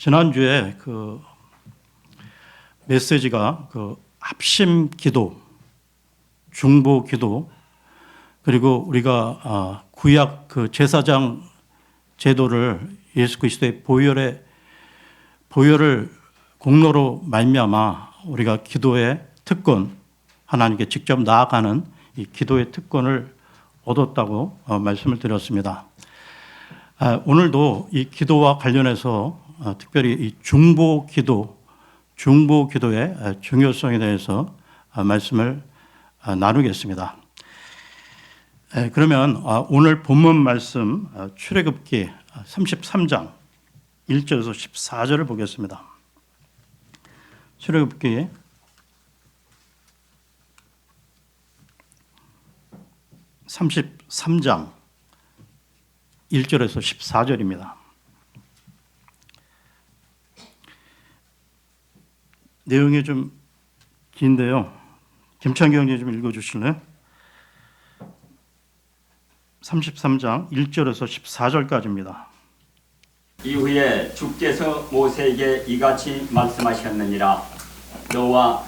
지난주에 그 메시지가 그 합심 기도, 중보 기도, 그리고 우리가 구약 그 제사장 제도를 예수 그리스도의 보혈을 공로로 말미암아 우리가 기도의 특권, 하나님께 직접 나아가는 이 기도의 특권을 얻었다고 말씀을 드렸습니다. 오늘도 이 기도와 관련해서 특별히 이 중보 기도의 중요성에 대해서 말씀을 나누겠습니다. 그러면 오늘 본문 말씀 출애굽기 33장 1절에서 14절을 보겠습니다. 출애굽기 33장 1절에서 14절입니다. 내용이 좀 긴데요. 김창기 형님 좀 읽어주실래요? 33장 1절에서 14절까지입니다. 이후에 주께서 모세에게 이같이 말씀하셨느니라. 너와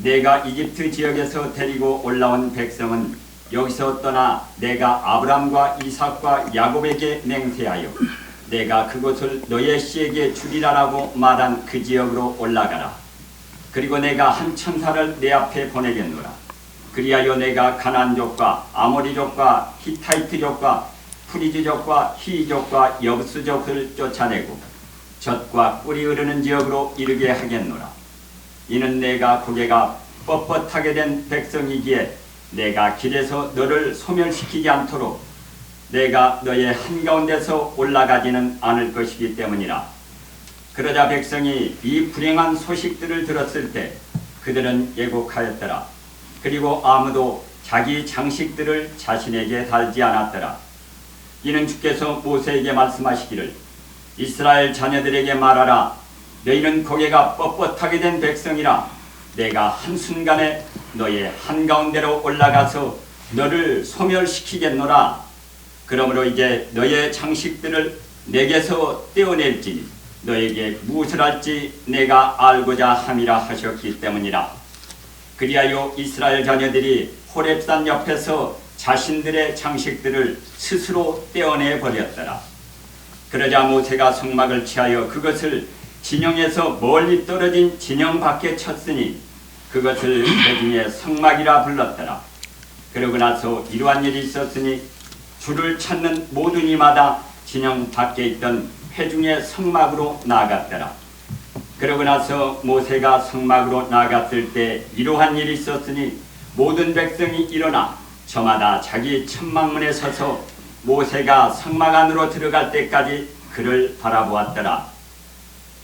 내가 이집트 지역에서 데리고 올라온 백성은 여기서 떠나 내가 아브람과 이삭과 야곱에게 맹세하여 내가 그곳을 너의 씨에게 주리라라고 말한 그 지역으로 올라가라. 그리고 내가 한 천사를 내 앞에 보내겠노라. 그리하여 내가 가나안족과 아모리족과 히타이트족과 프리즈족과 히족과 여부스족을 쫓아내고 젖과 꿀이 흐르는 지역으로 이르게 하겠노라. 이는 내가 고개가 뻣뻣하게 된 백성이기에 내가 길에서 너를 소멸시키지 않도록 내가 너의 한가운데서 올라가지는 않을 것이기 때문이라. 그러자 백성이 이 불행한 소식들을 들었을 때 그들은 예곡하였더라. 그리고 아무도 자기 장식들을 자신에게 달지 않았더라. 이는 주께서 모세에게 말씀하시기를 이스라엘 자녀들에게 말하라. 너희는 고개가 뻣뻣하게 된 백성이라. 내가 한순간에 너의 한가운데로 올라가서 너를 소멸시키겠노라. 그러므로 이제 너의 장식들을 내게서 떼어낼지니 너에게 무엇을 할지 내가 알고자 함이라 하셨기 때문이라. 그리하여 이스라엘 자녀들이 호렙산 옆에서 자신들의 장식들을 스스로 떼어내 버렸더라. 그러자 모세가 성막을 취하여 그것을 진영에서 멀리 떨어진 진영 밖에 쳤으니 그것을 대중의 성막이라 불렀더라. 그러고 나서 이러한 일이 있었으니 주를 찾는 모든 이마다 진영 밖에 있던 회중의 성막으로 나아갔더라. 그러고 나서 모세가 성막으로 나아갔을 때 이러한 일이 있었으니 모든 백성이 일어나 저마다 자기 천막문에 서서 모세가 성막 안으로 들어갈 때까지 그를 바라보았더라.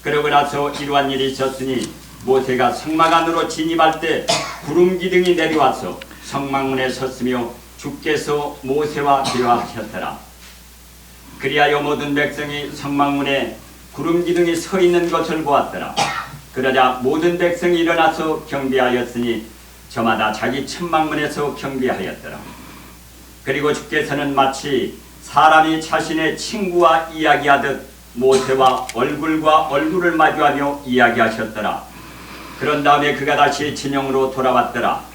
그러고 나서 이러한 일이 있었으니 모세가 성막 안으로 진입할 때 구름 기둥이 내려와서 성막문에 섰으며 주께서 모세와 대화하셨더라. 그리하여 모든 백성이 성막문에 구름 기둥이 서 있는 것을 보았더라. 그러자 모든 백성이 일어나서 경배하였으니 저마다 자기 천막문에서 경배하였더라. 그리고 주께서는 마치 사람이 자신의 친구와 이야기하듯 모세와 얼굴과 얼굴을 마주하며 이야기하셨더라. 그런 다음에 그가 다시 진영으로 돌아왔더라.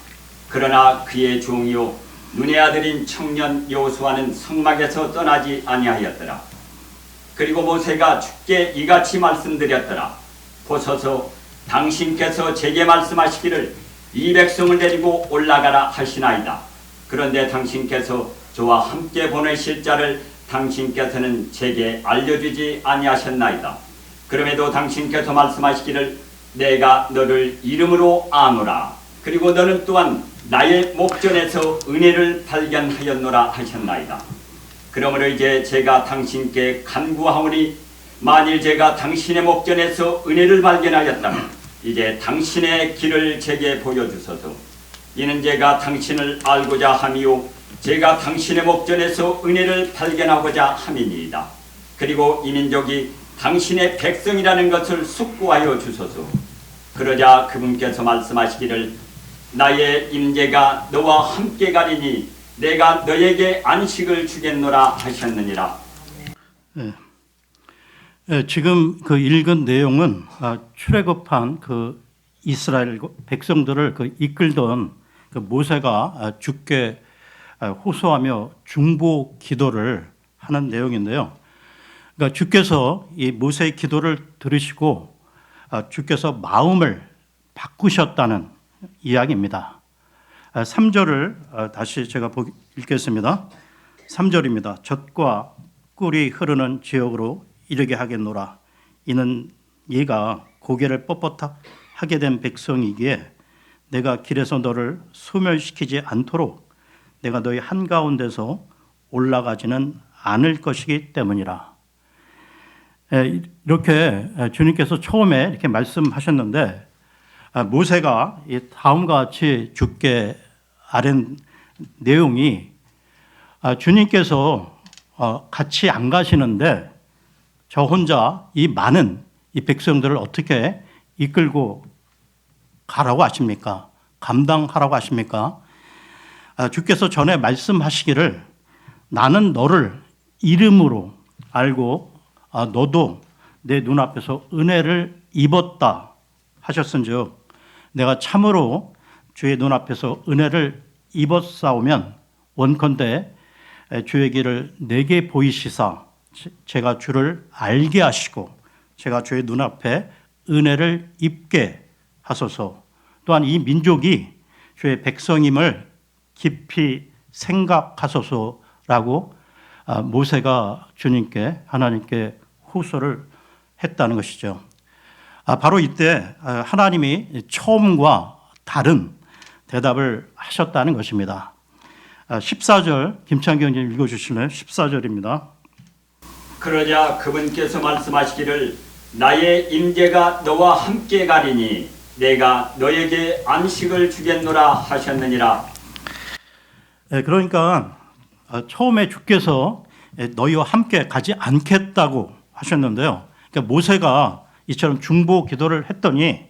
그러나 그의 종이요 눈의 아들인 청년 여호수아는 성막에서 떠나지 아니하였더라. 그리고 모세가 주께 이같이 말씀드렸더라. 보소서 당신께서 제게 말씀하시기를 이 백성을 데리고 올라가라 하시나이다. 그런데 당신께서 저와 함께 보내실 자를 당신께서는 제게 알려주지 아니하셨나이다. 그럼에도 당신께서 말씀하시기를 내가 너를 이름으로 아노라. 그리고 너는 또한 나의 목전에서 은혜를 발견하였노라 하셨나이다. 그러므로 이제 제가 당신께 간구하오니 만일 제가 당신의 목전에서 은혜를 발견하였다면 이제 당신의 길을 제게 보여주소서. 이는 제가 당신을 알고자 함이요 제가 당신의 목전에서 은혜를 발견하고자 함이니이다. 그리고 이 민족이 당신의 백성이라는 것을 숙고하여 주소서. 그러자 그분께서 말씀하시기를 나의 임재가 너와 함께 가리니 내가 너에게 안식을 주겠노라 하셨느니라. 네. 지금 그 읽은 내용은 출애굽한 그 이스라엘 백성들을 그 이끌던 그 모세가 주께 호소하며 중보 기도를 하는 내용인데요. 그러니까 주께서 이 모세의 기도를 들으시고 주께서 마음을 바꾸셨다는 이야기입니다. 3절을 다시 제가 읽겠습니다. 3절입니다. 젖과 꿀이 흐르는 지역으로 이르게 하겠노라. 이는 얘가 고개를 뻣뻣하게 된 백성이기에 내가 길에서 너를 소멸시키지 않도록 내가 너희 한가운데서 올라가지는 않을 것이기 때문이라. 이렇게 주님께서 처음에 이렇게 말씀하셨는데 모세가 다음과 같이 주께 아랜 내용이 주님께서 같이 안 가시는데 저 혼자 이 많은 이 백성들을 어떻게 이끌고 가라고 하십니까? 감당하라고 하십니까? 주께서 전에 말씀하시기를 나는 너를 이름으로 알고 너도 내 눈앞에서 은혜를 입었다 하셨은즉 내가 참으로 주의 눈앞에서 은혜를 입었사오면 원컨대 주의 길을 내게 보이시사 제가 주를 알게 하시고 제가 주의 눈앞에 은혜를 입게 하소서. 또한 이 민족이 주의 백성임을 깊이 생각하소서라고 모세가 주님께 하나님께 호소를 했다는 것이죠. 바로 이때 하나님이 처음과 다른 대답을 하셨다는 것입니다. 14절 김창기 형님 읽어주실래요? 14절입니다. 그러자 그분께서 말씀하시기를 나의 임재가 너와 함께 가리니 내가 너에게 안식을 주겠노라 하셨느니라. 그러니까 처음에 주께서 너희와 함께 가지 않겠다고 하셨는데요. 그러니까 모세가 이처럼 중보 기도를 했더니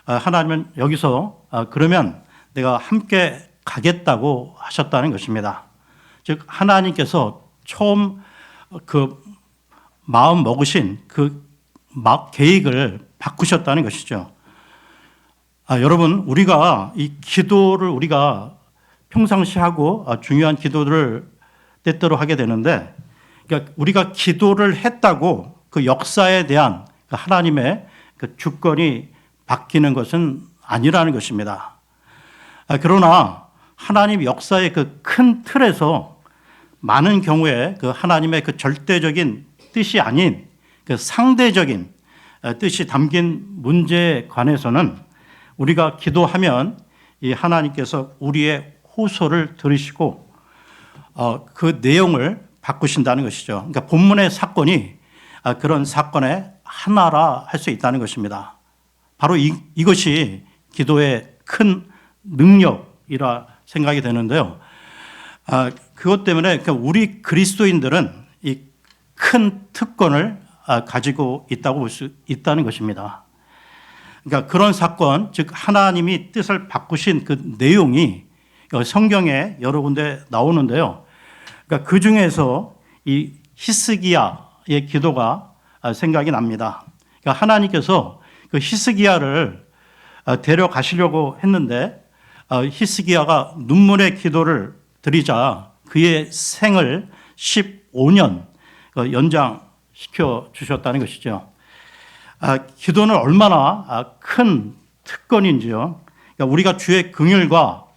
하나님은 여기서 그러면 내가 함께 가겠다고 하셨다는 것입니다. 즉 하나님께서 처음 그 마음 먹으신 그 계획을 바꾸셨다는 것이죠. 여러분 우리가 이 기도를 우리가 평상시 하고 중요한 기도를 때때로 하게 되는데 그러니까 우리가 기도를 했다고 그 역사에 대한 하나님의 그 주권이 바뀌는 것은 아니라는 것입니다. 그러나 하나님 역사의 그 큰 틀에서 많은 경우에 그 하나님의 그 절대적인 뜻이 아닌 그 상대적인 뜻이 담긴 문제에 관해서는 우리가 기도하면 이 하나님께서 우리의 호소를 들으시고 그 내용을 바꾸신다는 것이죠. 그러니까 본문의 사건이 그런 사건의 하나라 할 수 있다는 것입니다. 바로 이것이 기도의 큰 능력이라 생각이 되는데요. 그것 때문에 우리 그리스도인들은 이 큰 특권을 가지고 있다고 볼 수 있다는 것입니다. 그러니까 그런 사건, 즉 하나님이 뜻을 바꾸신 그 내용이 성경에 여러 군데 나오는데요. 그러니까 그 중에서 이 히스기야의 기도가 생각이 납니다. 그러니까 하나님께서 그 히스기야를 데려가시려고 했는데 히스기야가 눈물의 기도를 드리자 그의 생을 15년 연장시켜 주셨다는 것이죠. 기도는 얼마나 큰 특권인지요. 그러니까 우리가 주의 긍휼과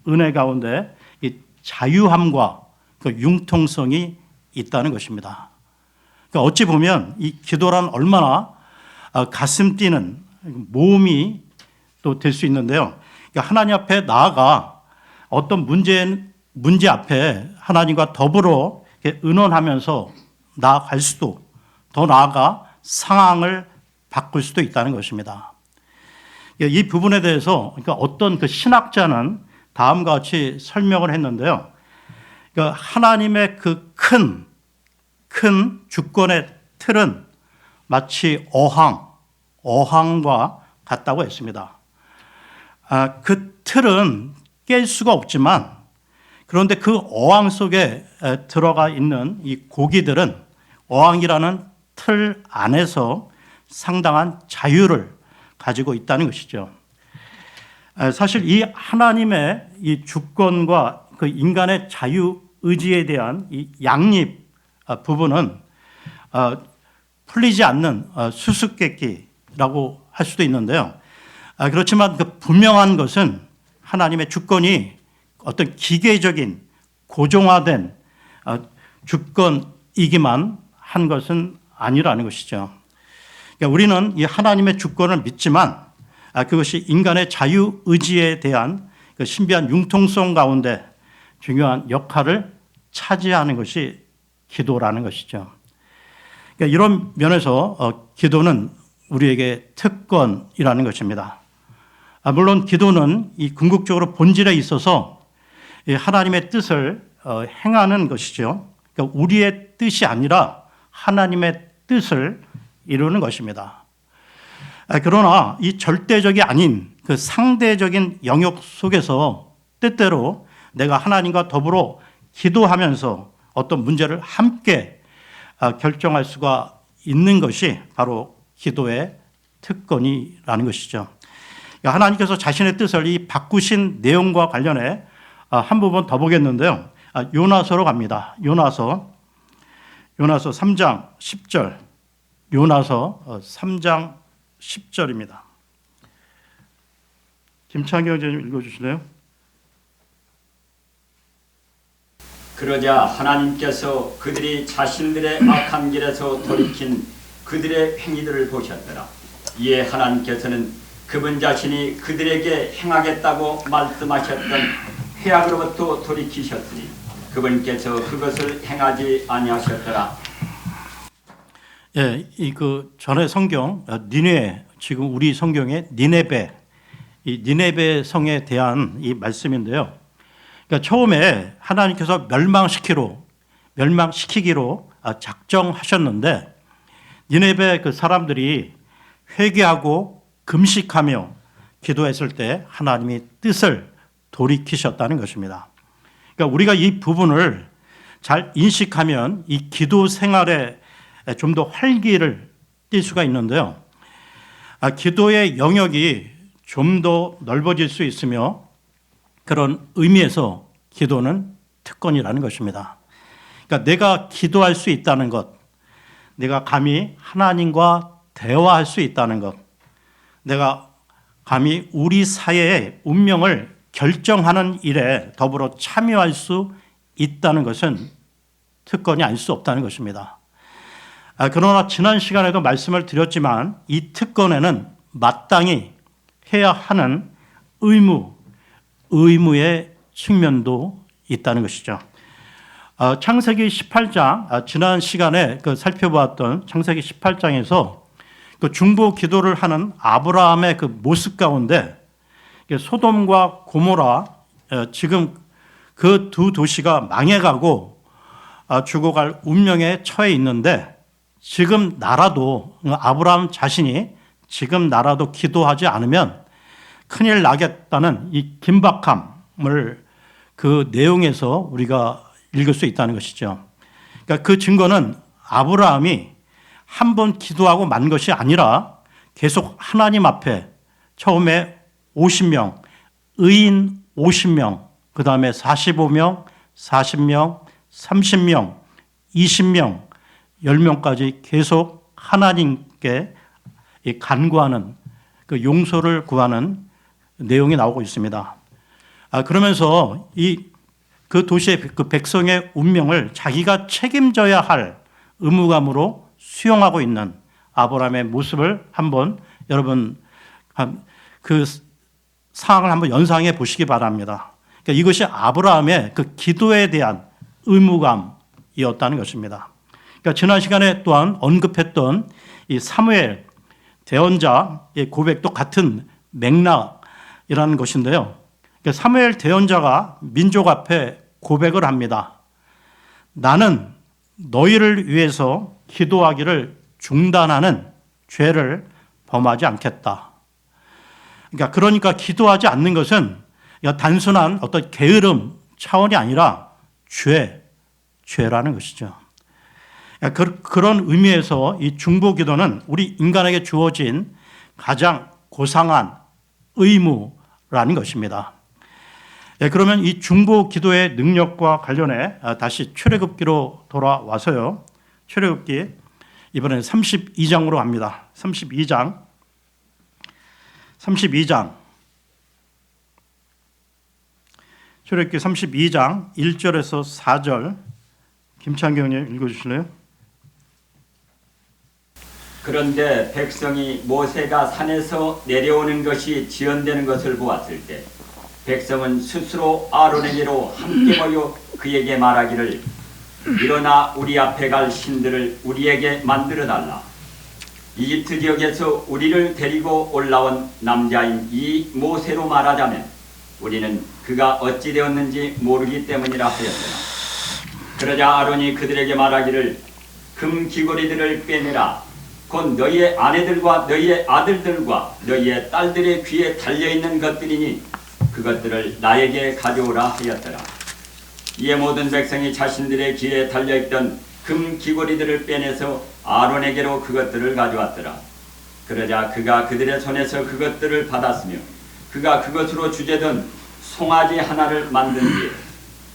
은혜 가운데 이 자유함과 그 융통성이 있다는 것입니다. 그러니까 어찌 보면 이 기도란 얼마나 가슴 뛰는 모험이 또 될 수 있는데요. 그러니까 하나님 앞에 나아가 어떤 문제 앞에 하나님과 더불어 의논하면서 나아갈 수도 더 나아가 상황을 바꿀 수도 있다는 것입니다. 이 부분에 대해서 그러니까 어떤 그 신학자는 다음과 같이 설명을 했는데요. 그러니까 하나님의 그 큰 주권의 틀은 마치 어항과 같다고 했습니다. 그 틀은 깰 수가 없지만 그런데 그 어항 속에 들어가 있는 이 고기들은 어항이라는 틀 안에서 상당한 자유를 가지고 있다는 것이죠. 사실 이 하나님의 이 주권과 그 인간의 자유 의지에 대한 이 양립 부분은 풀리지 않는 수수께끼라고 할 수도 있는데요. 그렇지만 그 분명한 것은 하나님의 주권이 어떤 기계적인 고정화된 주권이기만 한 것은 아니라는 것이죠. 그러니까 우리는 이 하나님의 주권을 믿지만 그것이 인간의 자유 의지에 대한 그 신비한 융통성 가운데 중요한 역할을 차지하는 것이 기도라는 것이죠. 그러니까 이런 면에서 기도는 우리에게 특권이라는 것입니다. 물론 기도는 이 궁극적으로 본질에 있어서 하나님의 뜻을 행하는 것이죠. 그러니까 우리의 뜻이 아니라 하나님의 뜻을 이루는 것입니다. 그러나 이 절대적이 아닌 그 상대적인 영역 속에서 때때로 내가 하나님과 더불어 기도하면서 어떤 문제를 함께 결정할 수가 있는 것이 바로 기도의 특권이라는 것이죠. 하나님께서 자신의 뜻을 이 바꾸신 내용과 관련해 한 부분 더 보겠는데요. 요나서로 갑니다. 요나서 3장 10절. 요나서 3장 10절입니다. 김창경 선생님 읽어주실래요? 그러자 하나님께서 그들이 자신들의 악한 길에서 돌이킨 그들의 행위들을 보셨더라. 이에 하나님께서는 그분 자신이 그들에게 행하겠다고 말씀하셨던 회악으로부터 돌이키셨으니 그분께서 그것을 행하지 아니하셨더라. 예, 그 전에 성경 니네, 지금 우리 성경의 니네베, 이 니네베 성에 대한 이 말씀인데요. 그러니까 처음에 하나님께서 멸망시키기로 작정하셨는데 니네베 그 사람들이 회개하고 금식하며 기도했을 때 하나님이 뜻을 돌이키셨다는 것입니다. 그러니까 우리가 이 부분을 잘 인식하면 이 기도 생활에 좀 더 활기를 띨 수가 있는데요. 기도의 영역이 좀 더 넓어질 수 있으며 그런 의미에서 기도는 특권이라는 것입니다. 그러니까 내가 기도할 수 있다는 것, 내가 감히 하나님과 대화할 수 있다는 것, 내가 감히 우리 사회의 운명을 결정하는 일에 더불어 참여할 수 있다는 것은 특권이 아닐 수 없다는 것입니다. 그러나 지난 시간에도 말씀을 드렸지만 이 특권에는 마땅히 해야 하는 의무의 측면도 있다는 것이죠. 창세기 18장, 지난 시간에 살펴보았던 창세기 18장에서 그 중보 기도를 하는 아브라함의 그 모습 가운데 소돔과 고모라, 지금 그 두 도시가 망해가고 죽어갈 운명에 처해 있는데 지금 나라도, 아브라함 자신이 지금 나라도 기도하지 않으면 큰일 나겠다는 이 긴박함을 그 내용에서 우리가 읽을 수 있다는 것이죠. 그러니까 그 증거는 아브라함이 한 번 기도하고 만 것이 아니라 계속 하나님 앞에 처음에 50명, 의인 50명, 그 다음에 45명, 40명, 30명, 20명, 10명까지 계속 하나님께 간구하는 그 용서를 구하는 내용이 나오고 있습니다. 그러면서 그 도시의 그 백성의 운명을 자기가 책임져야 할 의무감으로 수용하고 있는 아브라함의 모습을 한번 여러분 그 상황을 한번 연상해 보시기 바랍니다. 그러니까 이것이 아브라함의 그 기도에 대한 의무감이었다는 것입니다. 그러니까 지난 시간에 또한 언급했던 이 사무엘 대언자의 고백도 같은 맥락이라는 것인데요. 그러니까 사무엘 대언자가 민족 앞에 고백을 합니다. 나는 너희를 위해서 기도하기를 중단하는 죄를 범하지 않겠다. 그러니까 기도하지 않는 것은 단순한 어떤 게으름 차원이 아니라 죄라는 것이죠. 그런 의미에서 이 중보기도는 우리 인간에게 주어진 가장 고상한 의무라는 것입니다. 그러면 이 중보기도의 능력과 관련해 다시 출애굽기로 돌아와서요. 출애굽기 이번에는 32장으로 갑니다. 32장 출애굽기 32장 1절에서 4절 김창경님 읽어주실래요? 그런데 백성이 모세가 산에서 내려오는 것이 지연되는 것을 보았을 때 백성은 스스로 아론에게로 함께 모여 그에게 말하기를 일어나 우리 앞에 갈 신들을 우리에게 만들어 달라. 이집트 지역에서 우리를 데리고 올라온 남자인 이 모세로 말하자면 우리는 그가 어찌 되었는지 모르기 때문이라 하였더라. 그러자 아론이 그들에게 말하기를 금 귀고리들을 빼내라. 곧 너희의 아내들과 너희의 아들들과 너희의 딸들의 귀에 달려있는 것들이니 그것들을 나에게 가져오라 하였더라. 이에 모든 백성이 자신들의 귀에 달려있던 금 귀고리들을 빼내서 아론에게로 그것들을 가져왔더라. 그러자 그가 그들의 손에서 그것들을 받았으며 그가 그것으로 주재던 송아지 하나를 만든 뒤에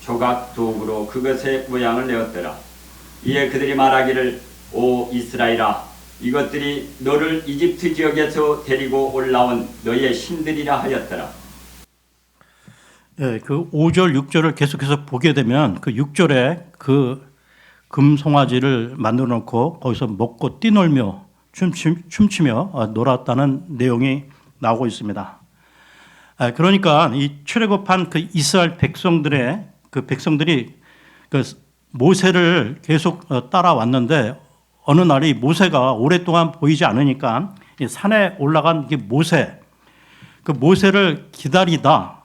조각 도구로 그것의 모양을 내었더라. 이에 그들이 말하기를 오 이스라엘아 이것들이 너를 이집트 지역에서 데리고 올라온 너의 신들이라 하였더라. 예, 그 5절, 6절을 계속해서 보게 되면 그 6절에 그 금송아지를 만들어 놓고 거기서 먹고 뛰놀며 춤추며 놀았다는 내용이 나오고 있습니다. 그러니까 이 출애굽한 그 이스라엘 백성들이 그 모세를 계속 따라왔는데 어느 날이 모세가 오랫동안 보이지 않으니까 산에 올라간 그 모세를 기다리다가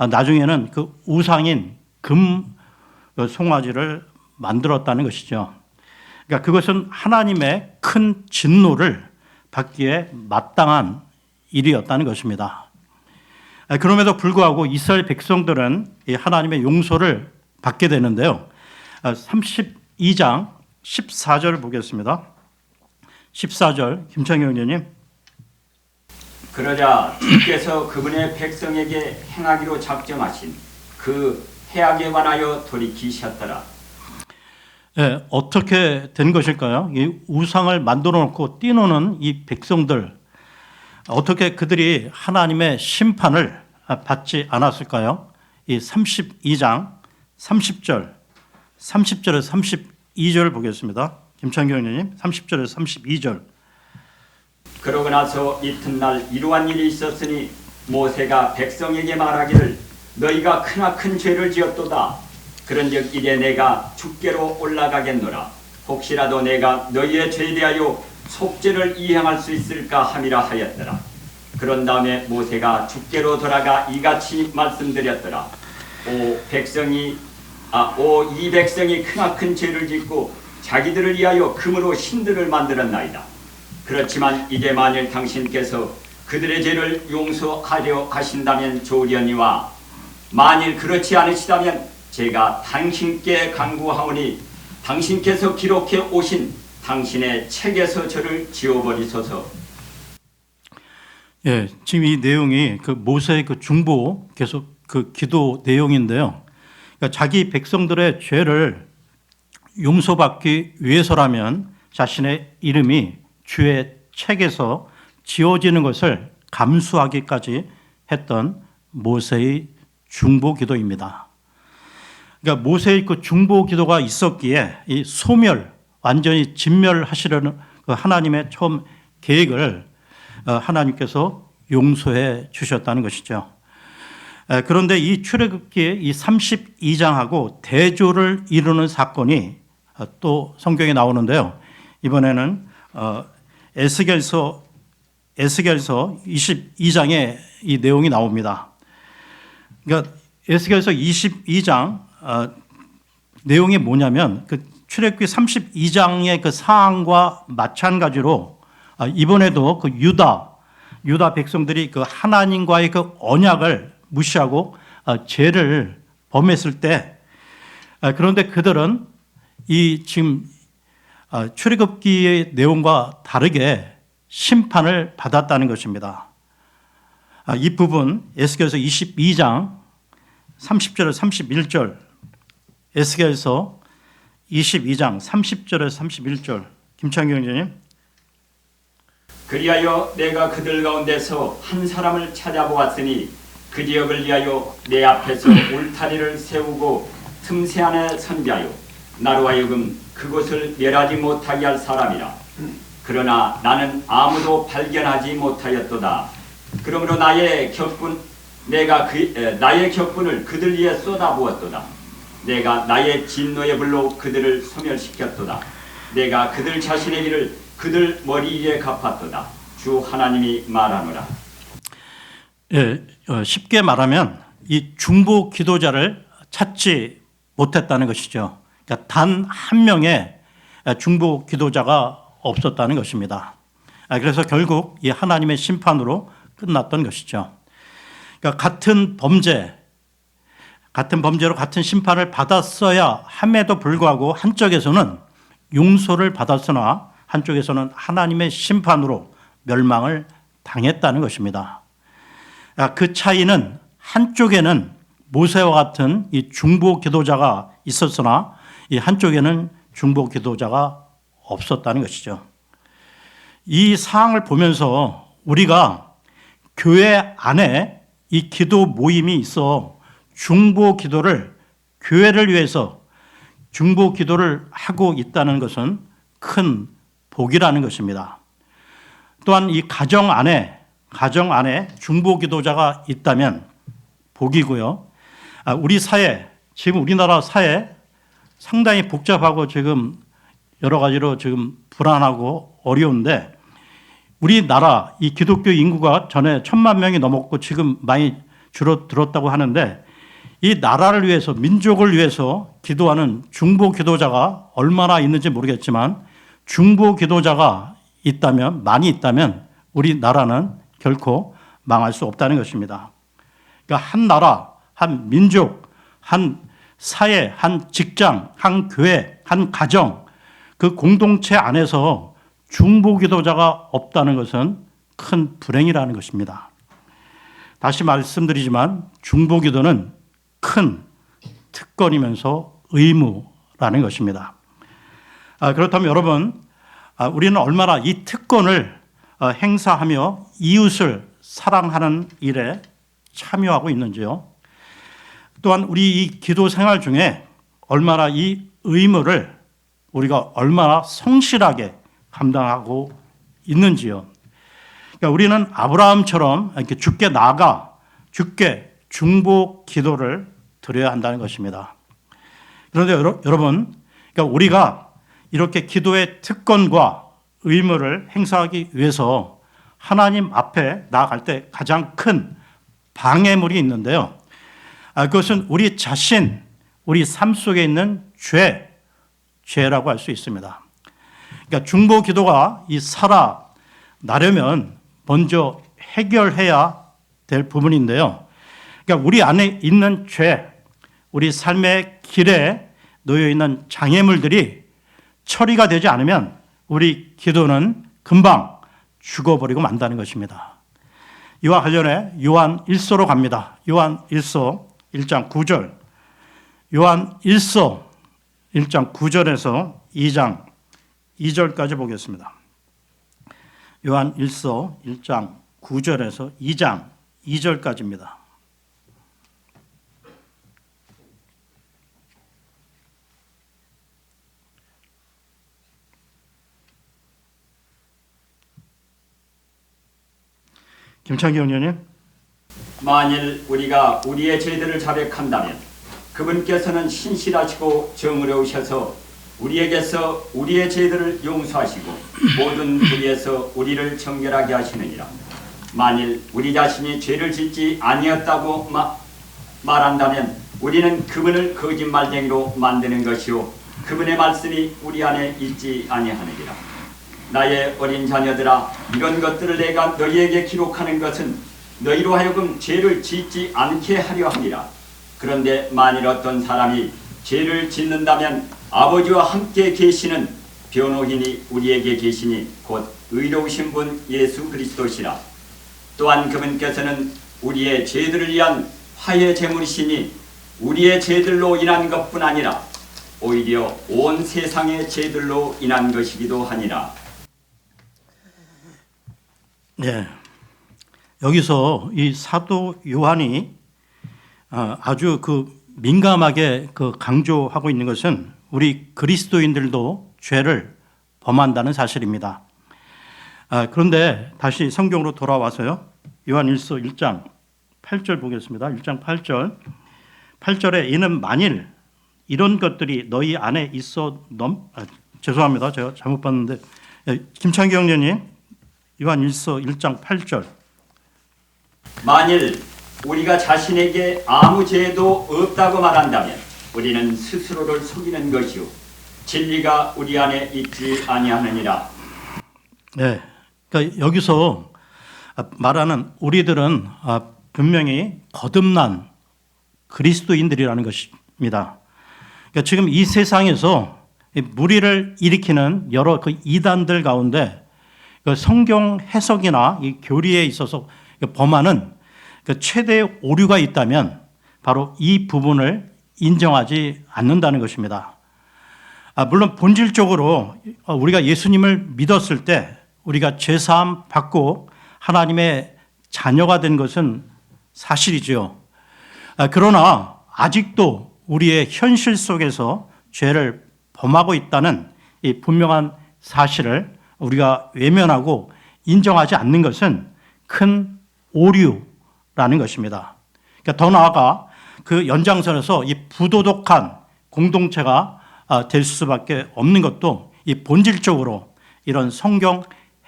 나중에는 그 우상인 금 송아지를 만들었다는 것이죠. 그러니까 그것은 하나님의 큰 진노를 받기에 마땅한 일이었다는 것입니다. 그럼에도 불구하고 이스라엘 백성들은 하나님의 용서를 받게 되는데요. 32장 14절 보겠습니다. 14절 김창경 의원님. 그러자 주께서 그분의 백성에게 행하기로 작정하신 그 해악에 관하여 돌이키셨더라. 네, 어떻게 된 것일까요? 이 우상을 만들어 놓고 뛰노는 이 백성들 어떻게 그들이 하나님의 심판을 받지 않았을까요? 이 32장 30절에서 32절 보겠습니다. 김창경 의원님 30절에서 32절. 그러고 나서 이튿날 이러한 일이 있었으니 모세가 백성에게 말하기를 너희가 크나큰 죄를 지었도다. 그런즉 이제 내가 주께로 올라가겠노라. 혹시라도 내가 너희의 죄에 대하여 속죄를 이행할 수 있을까 함이라 하였더라. 그런 다음에 모세가 주께로 돌아가 이같이 말씀드렸더라. 이 백성이 크나큰 죄를 짓고 자기들을 위하여 금으로 신들을 만들었나이다. 그렇지만 이제 만일 당신께서 그들의 죄를 용서하려 하신다면 좋으려니와 만일 그렇지 않으시다면 제가 당신께 간구하오니 당신께서 기록해 오신 당신의 책에서 저를 지워버리소서. 예, 지금 이 내용이 그 모세의 그 중보 계속 그 기도 내용인데요. 그러니까 자기 백성들의 죄를 용서받기 위해서라면 자신의 이름이 주의 책에서 지워지는 것을 감수하기까지 했던 모세의 중보 기도입니다. 그러니까 모세의 그 중보 기도가 있었기에 이 완전히 진멸하시려는 그 하나님의 처음 계획을 하나님께서 용서해 주셨다는 것이죠. 그런데 이 출애굽기 이 32장하고 대조를 이루는 사건이 또 성경에 나오는데요. 이번에는 에스겔서 22장에 이 내용이 나옵니다. 그러니까 에스겔서 22장 내용이 뭐냐면 그 출애굽기 32장의 그 사항과 마찬가지로 이번에도 그 유다 백성들이 그 하나님과의 그 언약을 무시하고 죄를 범했을 때 그런데 그들은 이 지금 출애굽기의 내용과 다르게 심판을 받았다는 것입니다. 이 부분 에스겔서 22장 30절에서 31절, 에스겔서 22장 30절에서 31절, 김창규 형제님. 그리하여 내가 그들 가운데서 한 사람을 찾아보았으니 그 지역을 위하여 내 앞에서 울타리를 세우고 틈새 안에 선자요 나로 하여금 그곳을 멸하지 못하게 할 사람이라. 그러나 나는 아무도 발견하지 못하였도다. 그러므로 나의 격분을 그들 위에 쏟아부었도다. 내가 나의 진노의 불로 그들을 소멸시켰도다. 내가 그들 자신의 길을 그들 머리 위에 갚았도다. 주 하나님이 말하노라. 쉽게 말하면 이 중보 기도자를 찾지 못했다는 것이죠. 그러니까 단 한 명의 중보 기도자가 없었다는 것입니다. 그래서 결국 이 하나님의 심판으로 끝났던 것이죠. 그러니까 같은 범죄로 같은 심판을 받았어야 함에도 불구하고 한쪽에서는 용서를 받았으나 한쪽에서는 하나님의 심판으로 멸망을 당했다는 것입니다. 그 차이는 한쪽에는 모세와 같은 이 중보 기도자가 있었으나 이 한쪽에는 중보 기도자가 없었다는 것이죠. 이 사항을 보면서 우리가 교회 안에 이 기도 모임이 있어 중보 기도를, 교회를 위해서 중보 기도를 하고 있다는 것은 큰 복이라는 것입니다. 또한 이 가정 안에 중보 기도자가 있다면 복이고요. 우리 사회, 지금 우리나라 사회 상당히 복잡하고 지금 여러 가지로 지금 불안하고 어려운데, 우리나라 이 기독교 인구가 전에 1,000만 명이 넘었고 지금 많이 줄어들었다고 하는데, 이 나라를 위해서, 민족을 위해서 기도하는 중보 기도자가 얼마나 있는지 모르겠지만 중보 기도자가 있다면, 많이 있다면 우리나라는 결코 망할 수 없다는 것입니다. 그러니까 한 나라, 한 민족, 한 사회, 한 직장, 한 교회, 한 가정, 그 공동체 안에서 중보 기도자가 없다는 것은 큰 불행이라는 것입니다. 다시 말씀드리지만 중보 기도는 큰 특권이면서 의무라는 것입니다. 그렇다면 여러분, 우리는 얼마나 이 특권을 행사하며 이웃을 사랑하는 일에 참여하고 있는지요. 또한 우리 이 기도 생활 중에 얼마나 이 의무를 우리가 얼마나 성실하게 감당하고 있는지요. 그러니까 우리는 아브라함처럼 이렇게 주께 나아가 주께 중보 기도를 드려야 한다는 것입니다. 그런데 여러분, 그러니까 우리가 이렇게 기도의 특권과 의무를 행사하기 위해서 하나님 앞에 나아갈 때 가장 큰 방해물이 있는데요. 그것은 우리 자신, 우리 삶 속에 있는 죄라고 할 수 있습니다. 그러니까 중보 기도가 살아나려면 먼저 해결해야 될 부분인데요. 그러니까 우리 안에 있는 죄, 우리 삶의 길에 놓여 있는 장애물들이 처리가 되지 않으면 우리 기도는 금방 죽어버리고 만다는 것입니다. 이와 관련해 요한 1서로 갑니다. 요한 1서 1장 9절. 요한 1서 1장 9절에서 2장 2절까지 보겠습니다. 요한 1서 1장 9절에서 2장 2절까지입니다. 김창기 형님. 만일 우리가 우리의 죄들을 자백한다면 그분께서는 신실하시고 정의로우셔서 우리에게서 우리의 죄들을 용서하시고 모든 불의에서 우리를 정결하게 하시느니라. 만일 우리 자신이 죄를 짓지 아니었다고 말한다면 우리는 그분을 거짓말쟁이로 만드는 것이요 그분의 말씀이 우리 안에 있지 아니하느니라. 나의 어린 자녀들아, 이런 것들을 내가 너희에게 기록하는 것은 너희로 하여금 죄를 짓지 않게 하려 함이라. 그런데 만일 어떤 사람이 죄를 짓는다면 아버지와 함께 계시는 변호인이 우리에게 계시니 곧 의로우신 분 예수 그리스도시라. 또한 그분께서는 우리의 죄들을 위한 화해 제물이시니 우리의 죄들로 인한 것뿐 아니라 오히려 온 세상의 죄들로 인한 것이기도 하니라. 네, 여기서 이 사도 요한이 아주 민감하게 강조하고 있는 것은 우리 그리스도인들도 죄를 범한다는 사실입니다. 그런데 다시 성경으로 돌아와서요. 요한일서 1장 8절 보겠습니다. 1장 8절. 8절에 이는 만일 이런 것들이 너희 안에 있어 죄송합니다. 제가 잘못 봤는데 김창기 형제님 요한일서 1장 8절. 만일 우리가 자신에게 아무 죄도 없다고 말한다면 우리는 스스로를 속이는 것이요 진리가 우리 안에 있지 아니하느니라. 네, 그러니까 여기서 말하는 우리들은 분명히 거듭난 그리스도인들이라는 것입니다. 그러니까 지금 이 세상에서 무리를 일으키는 여러 이단들 가운데 성경 해석이나 이 교리에 있어서 범하는 최대의 오류가 있다면 바로 이 부분을 인정하지 않는다는 것입니다. 물론 본질적으로 우리가 예수님을 믿었을 때 우리가 죄사함 받고 하나님의 자녀가 된 것은 사실이죠. 그러나 아직도 우리의 현실 속에서 죄를 범하고 있다는 이 분명한 사실을 우리가 외면하고 인정하지 않는 것은 큰 오류라는 것입니다. 그러니까 더 나아가 그 연장선에서 이 부도덕한 공동체가 될 수밖에 없는 것도 이 본질적으로 이런 성경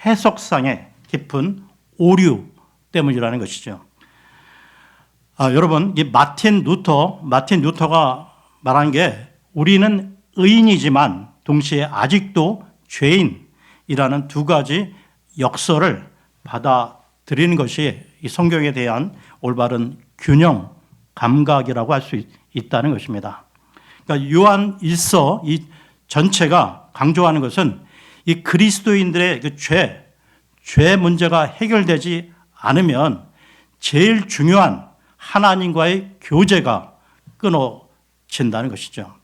해석상의 깊은 오류 때문이라는 것이죠. 여러분, 이 마틴 루터가 말한 게 우리는 의인이지만 동시에 아직도 죄인이라는 두 가지 역설을 받아들이는 것이 이 성경에 대한 올바른 균형 감각이라고 할 수 있다는 것입니다. 그러니까 요한 1서 이 전체가 강조하는 것은 이 그리스도인들의 죄 문제가 해결되지 않으면 제일 중요한 하나님과의 교제가 끊어진다는 것이죠.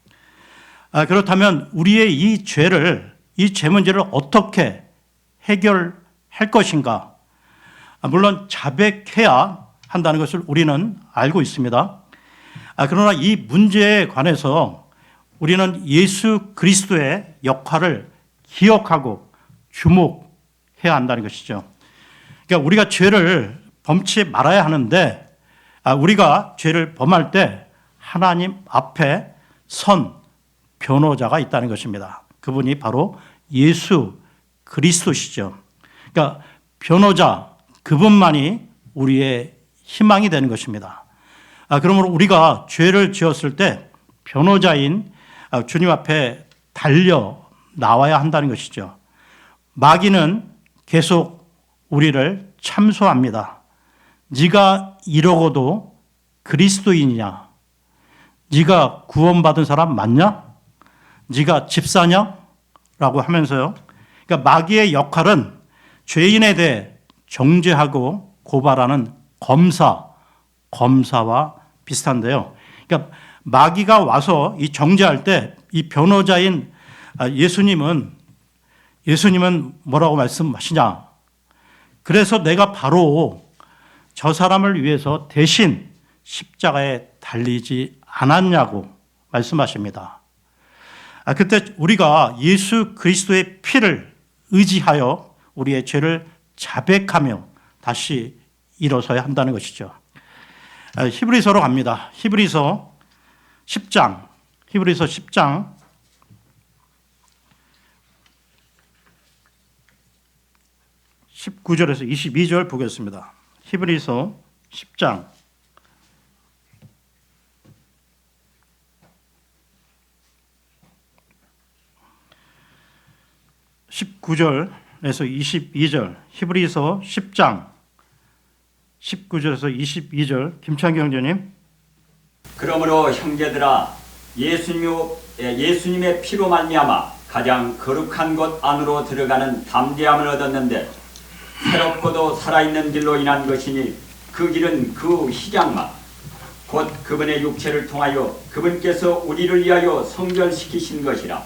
그렇다면 우리의 이 죄 문제를 어떻게 해결할 것인가? 물론 자백해야 한다는 것을 우리는 알고 있습니다. 그러나 이 문제에 관해서 우리는 예수 그리스도의 역할을 기억하고 주목해야 한다는 것이죠. 그러니까 우리가 죄를 범치 말아야 하는데 우리가 죄를 범할 때 하나님 앞에 선 변호자가 있다는 것입니다. 그분이 바로 예수 그리스도시죠. 그러니까 변호자 그분만이 우리의 희망이 되는 것입니다. 그러므로 우리가 죄를 지었을 때 변호자인 주님 앞에 달려 나와야 한다는 것이죠. 마귀는 계속 우리를 참소합니다. 네가 이러고도 그리스도인이냐? 네가 구원받은 사람 맞냐? 네가 집사냐? 라고 하면서요. 그러니까 마귀의 역할은 죄인에 대해 정죄하고 고발하는 검사와 비슷한데요. 그러니까 마귀가 와서 이 정죄할 때 이 변호자인 예수님은 뭐라고 말씀하시냐? 그래서 내가 바로 저 사람을 위해서 대신 십자가에 달리지 않았냐고 말씀하십니다. 그때 우리가 예수 그리스도의 피를 의지하여 우리의 죄를 자백하며 다시 일어서야 한다는 것이죠. 히브리서로 갑니다. 히브리서 10장 19절에서 22절 보겠습니다. 히브리서 10장 19절에서 22절, 히브리서 10장 19절에서 22절, 김창기 형제님. 그러므로 형제들아 예수님의 피로 말미암아 가장 거룩한 곳 안으로 들어가는 담대함을 얻었는데 새롭고도 살아있는 길로 인한 것이니 그 길은 그 희장만 곧 그분의 육체를 통하여 그분께서 우리를 위하여 성전시키신 것이라.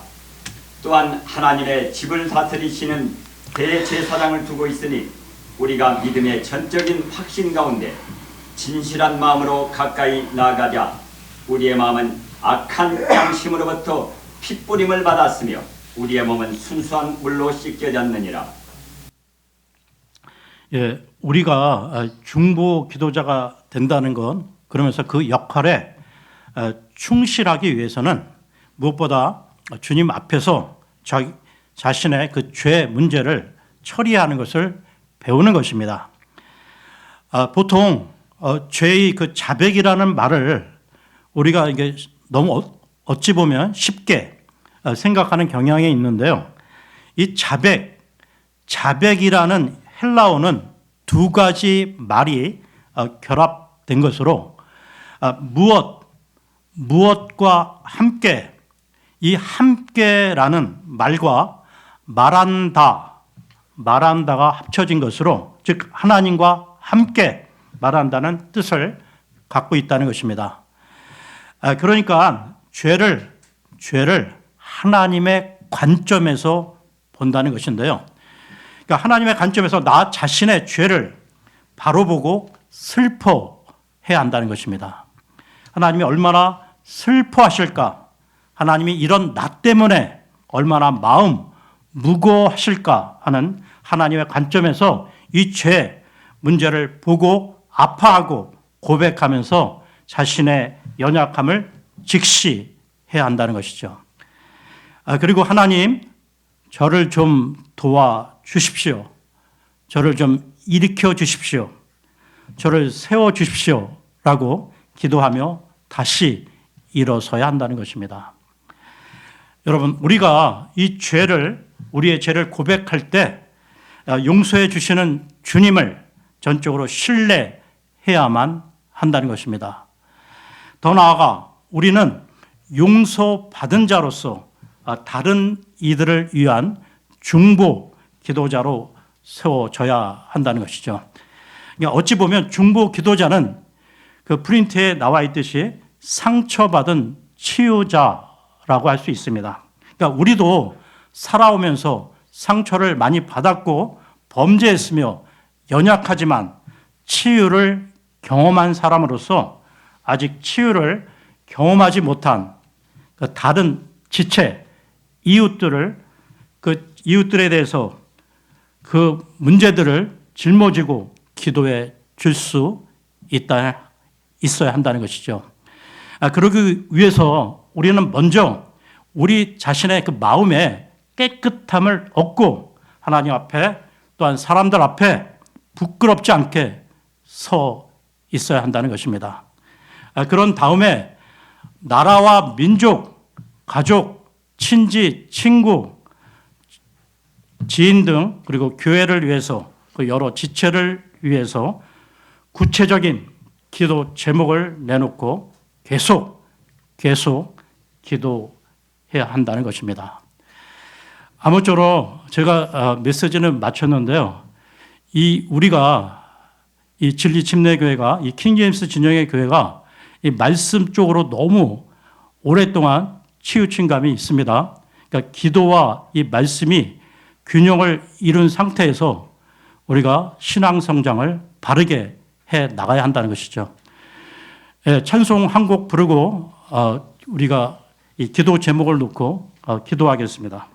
또한 하나님의 집을 다스리시는 대제사장을 두고 있으니 우리가 믿음의 전적인 확신 가운데 진실한 마음으로 가까이 나아가자. 우리의 마음은 악한 양심으로부터 핏부림을 받았으며 우리의 몸은 순수한 물로 씻겨졌느니라. 예, 우리가 중보 기도자가 된다는 건 그러면서 그 역할에 충실하기 위해서는 무엇보다 주님 앞에서 자신의 그 죄 문제를 처리하는 것을 배우는 것입니다. 보통 죄의 그 자백이라는 말을 우리가 이게 너무 어찌 보면 쉽게 생각하는 경향이 있는데요. 이 자백이라는 헬라어는 두 가지 말이 결합된 것으로 무엇과 함께, 이 함께라는 말과 말한다가 합쳐진 것으로, 즉 하나님과 함께 말한다는 뜻을 갖고 있다는 것입니다. 그러니까 죄를 하나님의 관점에서 본다는 것인데요. 그러니까 하나님의 관점에서 나 자신의 죄를 바로 보고 슬퍼해야 한다는 것입니다. 하나님이 얼마나 슬퍼하실까? 하나님이 이런 나 때문에 얼마나 마음 무거워하실까 하는 하나님의 관점에서 이 죄 문제를 보고 아파하고 고백하면서 자신의 연약함을 직시해야 한다는 것이죠. 그리고 하나님, 저를 좀 도와주십시오. 저를 좀 일으켜 주십시오. 저를 세워 주십시오. 라고 기도하며 다시 일어서야 한다는 것입니다. 여러분, 우리가 우리의 죄를 고백할 때 용서해 주시는 주님을 전적으로 신뢰해야만 한다는 것입니다. 더 나아가 우리는 용서받은 자로서 다른 이들을 위한 중보 기도자로 세워져야 한다는 것이죠. 그러니까 어찌 보면 중보 기도자는 그 프린트에 나와 있듯이 상처받은 치유자라고 할 수 있습니다. 그러니까 우리도 살아오면서 상처를 많이 받았고 범죄했으며 연약하지만 치유를 경험한 사람으로서 아직 치유를 경험하지 못한 다른 지체, 이웃들에 대해서 그 문제들을 짊어지고 기도해 줄 수 있어야 한다는 것이죠. 그러기 위해서 우리는 먼저 우리 자신의 그 마음의 깨끗함을 얻고 하나님 앞에 또한 사람들 앞에 부끄럽지 않게 서 있어야 한다는 것입니다. 그런 다음에 나라와 민족, 가족, 친지, 친구, 지인 등 그리고 교회를 위해서 그 여러 지체를 위해서 구체적인 기도 제목을 내놓고 계속 기도해야 한다는 것입니다. 아무쪼록 제가 메시지는 마쳤는데요. 우리가 이 진리 침례교회가 이 킹제임스 진영의 교회가 이 말씀 쪽으로 너무 오랫동안 치우친 감이 있습니다. 그러니까 기도와 이 말씀이 균형을 이룬 상태에서 우리가 신앙 성장을 바르게 해 나가야 한다는 것이죠. 찬송 한 곡 부르고 우리가 이 기도 제목을 놓고 기도하겠습니다.